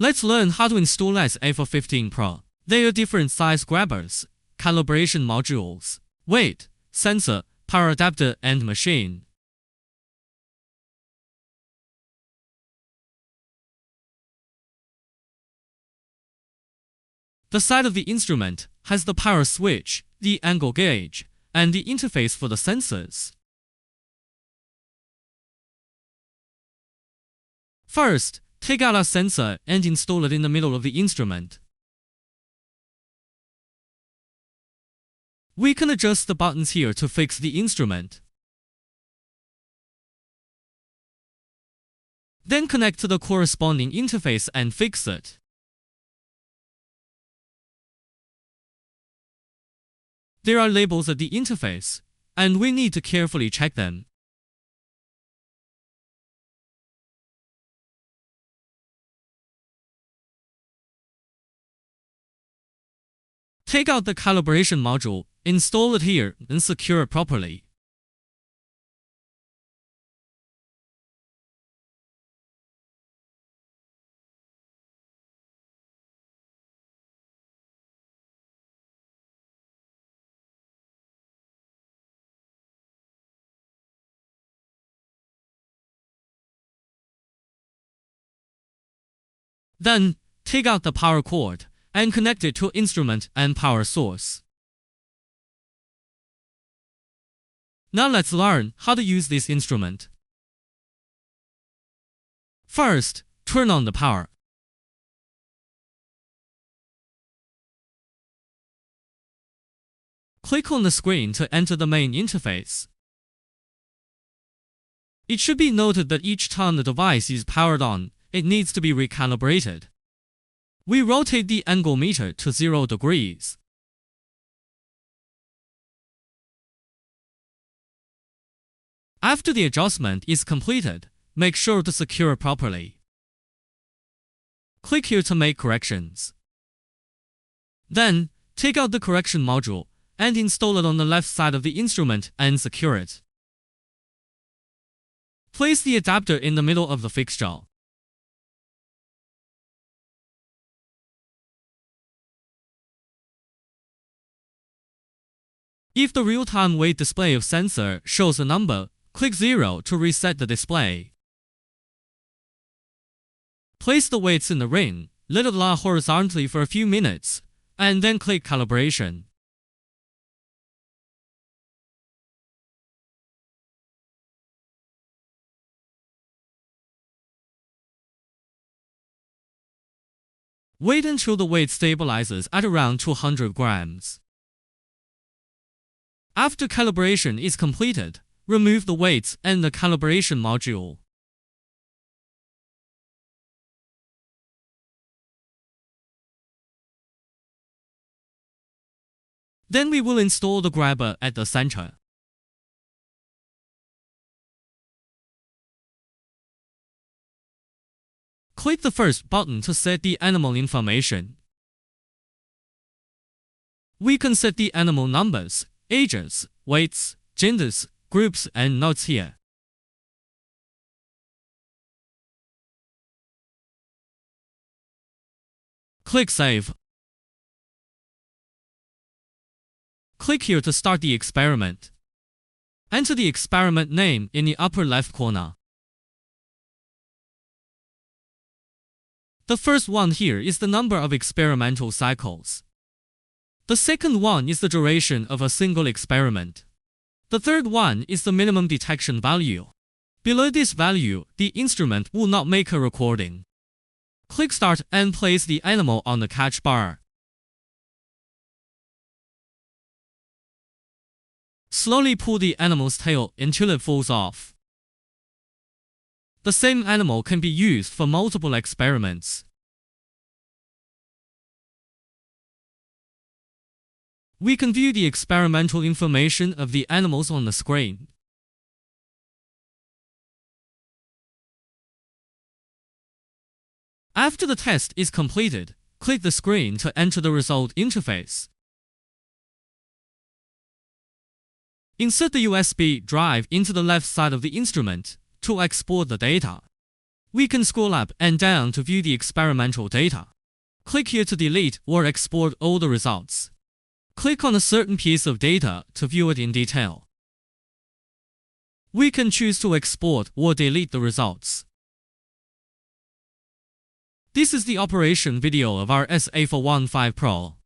Let's learn how to install SA415 Pro. They are different size grabbers, calibration modules, weight, sensor, power adapter and machine. The side of the instrument has the power switch, the angle gauge, and the interface for the sensors. First, take out our sensor and install it in the middle of the instrument. We can adjust the buttons here to fix the instrument. Then connect to the corresponding interface and fix it. There are labels at the interface, and we need to carefully check them. Take out the calibration module, install it here, and secure it properly. Then, take out the power cord and connect it to instrument and power source. Now let's learn how to use this instrument. First, turn on the power. Click on the screen to enter the main interface. It should be noted that each time the device is powered on, it needs to be recalibrated. We rotate the angle meter to 0 degrees. After the adjustment is completed, make sure to secure it properly. Click here to make corrections. Then, take out the correction module and install it on the left side of the instrument and secure it. Place the adapter in the middle of the fixture. If the real-time weight display of sensor shows a number, click 0 to reset the display. Place the weights in the ring, let it lie horizontally for a few minutes, and then click calibration. Wait until the weight stabilizes at around 200 grams. After calibration is completed, remove the weights and the calibration module. Then we will install the grabber at the center. Click the first button to set the animal information. We can set the animal numbers, ages, weights, genders, groups, and notes here. Click Save. Click here to start the experiment. Enter the experiment name in the upper left corner. The first one here is the number of experimental cycles. The second one is the duration of a single experiment. The third one is the minimum detection value. Below this value, the instrument will not make a recording. Click Start and place the animal on the catch bar. Slowly pull the animal's tail until it falls off. The same animal can be used for multiple experiments. We can view the experimental information of the animals on the screen. After the test is completed, click the screen to enter the result interface. Insert the USB drive into the left side of the instrument to export the data. We can scroll up and down to view the experimental data. Click here to delete or export all the results. Click on a certain piece of data to view it in detail. We can choose to export or delete the results. This is the operation video of our SA415 Pro.